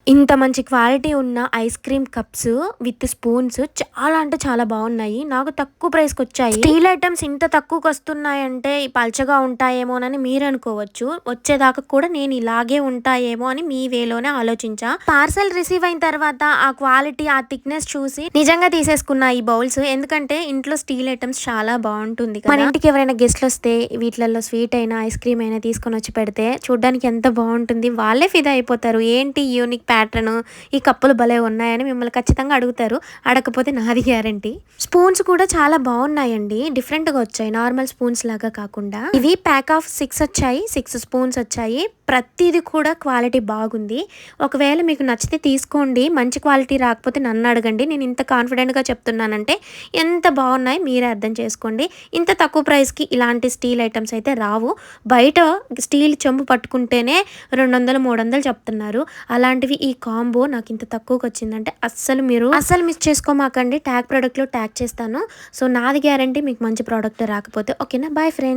ఇంత మంచి క్వాలిటీ ఉన్న ice cream cups with spoons చాలా అంటే చాలా బాగున్నాయి. నాకు తక్కువ ప్రైస్‌కి వచ్చాయి. స్టీల్ ఐటెమ్స్ ఇంత తక్కువకి వస్తున్నాయంటే పల్చగా ఉంటాయేమోనని మీరు అనుకోవచ్చు. వచ్చేదాకా కూడా నేను ఇలాగే ఉంటాయేమో అని మీ వేలోనే ఆలోచించా. పార్సెల్ రిసీవ్ అయిన తర్వాత ఆ క్వాలిటీ, ఆ థిక్‌నెస్ చూసి నిజంగా తీసేసుకున్నా ఈ బౌల్స్. ఎందుకంటే ఇంట్లో స్టీల్ ఐటెమ్స్ చాలా బాగుంటుంది కదా. మన ఇంటికి ఎవరైనా గెస్ట్లు వస్తే వీటిలలో స్వీట్ అయినా, ఐస్ క్రీమ్ అయినా తీసుకొని వచ్చి పెడితే చూడ్డానికి ఎంత బాగుంటుంది. వాళ్ళే ఫిదా అయిపోతారు. ఏంటి యూనిక్ ప్యాటర్న్, ఈ కప్పులు భలే ఉన్నాయని మిమ్మల్ని ఖచ్చితంగా అడుగుతారు. అడగకపోతే నాది గ్యారంటీ. స్పూన్స్ కూడా చాలా బాగున్నాయండి. డిఫరెంట్‌గా వచ్చాయి. నార్మల్ స్పూన్స్ లాగా కాకుండా. ఇవి ప్యాక్ ఆఫ్ 6 వచ్చాయి. 6 స్పూన్స్ వచ్చాయి. ప్రతిది కూడా క్వాలిటీ బాగుంది. ఒకవేళ మీకు నచ్చితే తీసుకోండి. మంచి క్వాలిటీ రాకపోతే నన్ను అడగండి. నేను ఇంత కాన్ఫిడెంట్‌గా చెప్తున్నానంటే ఎంత బాగున్నాయి మీరే అర్థం చేసుకోండి. ఇంత తక్కువ ప్రైస్‌కి ఇలాంటి స్టీల్ ఐటెమ్స్ అయితే రావు. బయట స్టీల్ చెంబు పట్టుకుంటేనే 200, 300 చెప్తున్నారు. అలాంటివి ఈ కాంబో నాకు ఇంత తక్కువకి వచ్చిందంటే అస్సలు మిస్ చేసుకోమాకండి. ట్యాగ్ ప్రొడక్ట్‌లో ట్యాగ్ చేస్తాను. సో నాది గ్యారంటీ మీకు మంచి ప్రోడక్ట్ రాకపోతే. ఓకేనా? Bye friends.